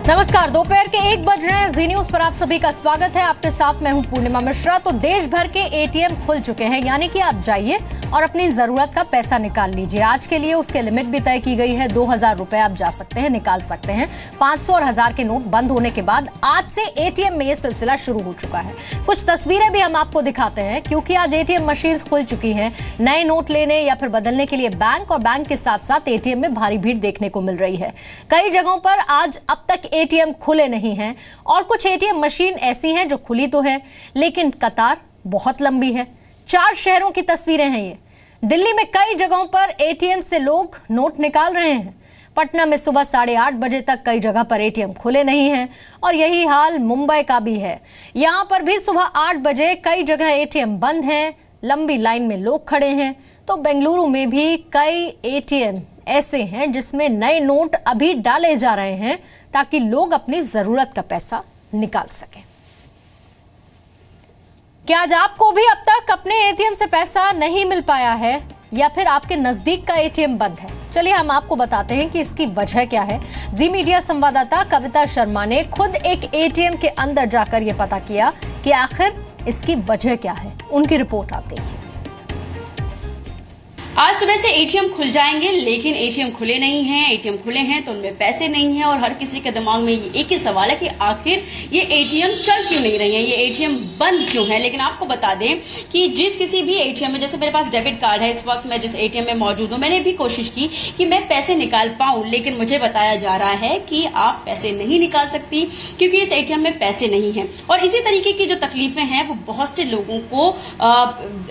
नमस्कार, दोपहर के 1 बज रहे हैं। जी न्यूज पर आप सभी का स्वागत है। आपके साथ मैं हूं पूर्णिमा मिश्रा। तो देश भर के एटीएम खुल चुके हैं, यानी कि आप जाइए और अपनी जरूरत का पैसा निकाल लीजिए। आज के लिए उसके लिमिट भी तय की गई है। 2000 रुपए आप जा सकते हैं, निकाल सकते हैं। 500 और 1000 के नोट बंद होने के बाद आज से एटीएम में ये सिलसिला शुरू हो चुका है। कुछ तस्वीरें भी हम आपको दिखाते हैं, क्योंकि आज एटीएम मशीन खुल चुकी है। नए नोट लेने या फिर बदलने के लिए बैंक और बैंक के साथ साथ एटीएम में भारी भीड़ देखने को मिल रही है। कई जगहों पर आज अब तक एटीएम खुले नहीं हैं और कुछ एटीएम मशीन ऐसी हैं जो खुली तो है, लेकिन कतार बहुत लंबी है। 4 शहरों की तस्वीरें हैं ये। दिल्ली में कई जगहों पर एटीएम से लोग नोट निकाल रहे हैं। पटना में सुबह 8:30 बजे तक कई जगह पर एटीएम खुले नहीं हैं और यही हाल मुंबई का भी है। यहां पर भी सुबह 8 बजे कई जगह एटीएम बंद हैं, लंबी लाइन में लोग खड़े हैं। तो बेंगलुरु में भी कई एटीएम ऐसे हैं जिसमें नए नोट अभी डाले जा रहे हैं ताकि लोग अपनी जरूरत का पैसा निकाल सकें। क्या आज आपको भी अब तक अपने एटीएम से पैसा नहीं मिल पाया है या फिर आपके नजदीक का एटीएम बंद है? चलिए हम आपको बताते हैं कि इसकी वजह क्या है। जी मीडिया संवाददाता कविता शर्मा ने खुद एक एटीएम के अंदर जाकर यह पता किया कि आखिर इसकी वजह क्या है। उनकी रिपोर्ट आप देखिए। आज सुबह से एटीएम खुल जाएंगे, लेकिन एटीएम खुले नहीं हैं। एटीएम खुले हैं तो उनमें पैसे नहीं हैं और हर किसी के दिमाग में ये एक ही सवाल है कि आखिर ये एटीएम चल क्यों नहीं रहे हैं, ये एटीएम बंद क्यों है। लेकिन आपको बता दें कि जिस किसी भी एटीएम में, जैसे मेरे पास डेबिट कार्ड है, इस वक्त मैं जिस एटीएम में मौजूद हूँ, मैंने भी कोशिश की कि मैं पैसे निकाल पाऊं, लेकिन मुझे बताया जा रहा है कि आप पैसे नहीं निकाल सकती क्योंकि इस एटीएम में पैसे नहीं है। और इसी तरीके की जो तकलीफें हैं वो बहुत से लोगों को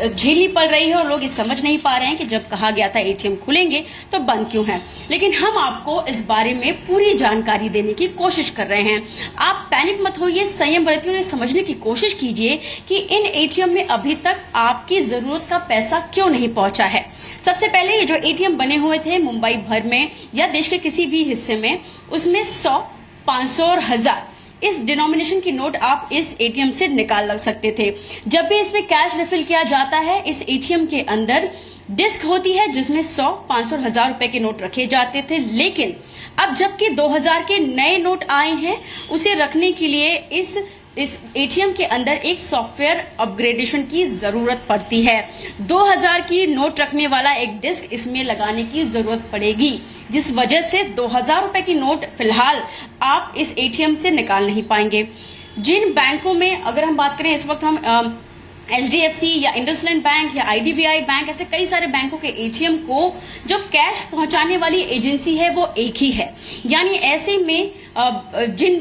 झेलनी पड़ रही है और लोग ये समझ नहीं पा रहे हैं कि जब कहा गया था एटीएम खुलेंगे तो बंद क्यों है। लेकिन हम आपको इस बारे में पूरी जानकारी देने की कोशिश कर रहे हैं। आप पैनिक मत होइए, संयम बरतिए और समझने की कोशिश कीजिए कि इन एटीएम में अभी तक आपकी जरूरत का पैसा क्यों नहीं पहुंचा है। सबसे पहले ये जो एटीएम बने हुए थे मुंबई भर में या देश के किसी भी हिस्से में, उसमें 100, 500 और 1000 इस डिनोमिनेशन की नोट आप इस एटीएम से निकाल सकते थे। जब भी इसमें कैश रिफिल किया जाता है, इस एटीएम के अंदर डिस्क होती है जिसमें 100, 500 और 1000 रुपए के नोट रखे जाते थे। लेकिन अब जबकि 2000 के नए नोट आए हैं, उसे रखने के लिए इस एटीएम के अंदर एक सॉफ्टवेयर अपग्रेडेशन की जरूरत पड़ती है। 2000 की नोट रखने वाला एक डिस्क इसमें लगाने की जरूरत पड़ेगी, जिस वजह से 2000 रुपए की नोट फिलहाल आप इस एटीएम से निकाल नहीं पाएंगे। जिन बैंकों में, अगर हम बात करें, इस वक्त हम HDFC या इंडसलैंड बैंक या IDBI बैंक, ऐसे कई सारे बैंकों के एटीएम को जो कैश पहुंचाने वाली एजेंसी है वो एक ही है। यानी ऐसे में जिन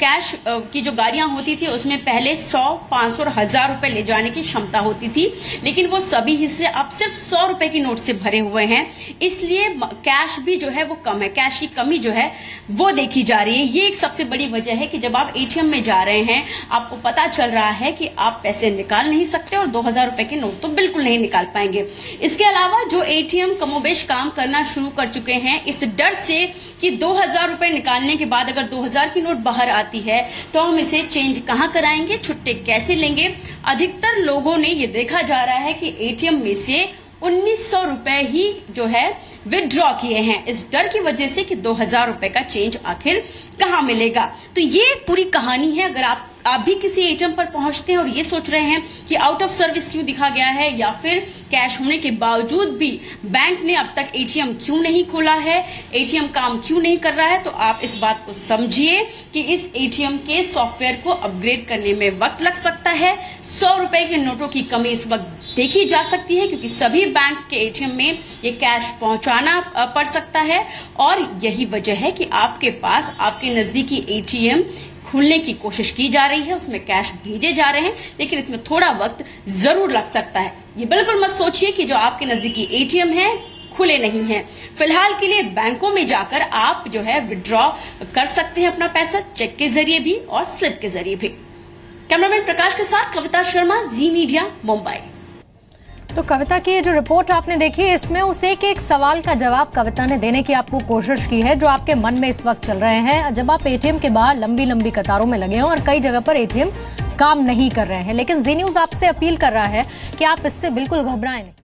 कैश की जो गाड़ियां होती थी उसमें पहले 100, 500 और 1000 रुपए ले जाने की क्षमता होती थी, लेकिन वो सभी हिस्से अब सिर्फ 100 रुपए की नोट से भरे हुए हैं। इसलिए कैश भी जो है वो कम है, कैश की कमी जो है वो देखी जा रही है। ये एक सबसे बड़ी वजह है कि जब आप एटीएम में जा रहे हैं, आपको पता चल रहा है कि आप पैसे निकाल नहीं सकते और 2000 रुपए के नोट तो बिल्कुल नहीं निकाल पाएंगे। इसके अलावा जो एटीएम कमोबेश काम करना शुरू कर चुके हैं, इस डर से कि 2000 रुपए निकालने के बाद अगर 2000 की नोट बाहर आती है तो हम इसे चेंज कहां कराएंगे, छुट्टे कैसे लेंगे, अधिकतर लोगों ने ये देखा जा रहा है कि एटीएम में से 1900 रुपए ही जो है विथड्रॉ किए हैं, इस डर की वजह से कि 2000 रुपए का चेंज आखिर कहां मिलेगा। तो ये पूरी कहानी है। अगर आप भी किसी एटीएम पर पहुंचते हैं और ये सोच रहे हैं कि आउट ऑफ सर्विस क्यों दिखा गया है या फिर कैश होने के बावजूद भी बैंक ने अब तक एटीएम क्यों नहीं खोला है, एटीएम काम क्यों नहीं कर रहा है, तो आप इस बात को समझिए कि इस एटीएम के सॉफ्टवेयर को अपग्रेड करने में वक्त लग सकता है। 100 रुपए के नोटों की कमी इस वक्त देखी जा सकती है क्योंकि सभी बैंक के एटीएम में ये कैश पहुंचाना पड़ सकता है और यही वजह है कि आपके पास आपके नजदीकी एटीएम खुलने की कोशिश की जा रही है, उसमें कैश भेजे जा रहे हैं, लेकिन इसमें थोड़ा वक्त जरूर लग सकता है। ये बिल्कुल मत सोचिए कि जो आपके नजदीकी एटीएम है खुले नहीं हैं। फिलहाल के लिए बैंकों में जाकर आप जो है विड्रॉ कर सकते हैं अपना पैसा, चेक के जरिए भी और स्लिप के जरिए भी। कैमरामैन प्रकाश के साथ कविता शर्मा, जी मीडिया, मुंबई। तो कविता की जो रिपोर्ट आपने देखी, इसमें उस एक सवाल का जवाब कविता ने देने की आपको कोशिश की है जो आपके मन में इस वक्त चल रहे हैं। जब आप एटीएम के बाहर लंबी लंबी कतारों में लगे हैं और कई जगह पर एटीएम काम नहीं कर रहे हैं, लेकिन जी न्यूज आपसे अपील कर रहा है कि आप इससे बिल्कुल घबराएं नहीं।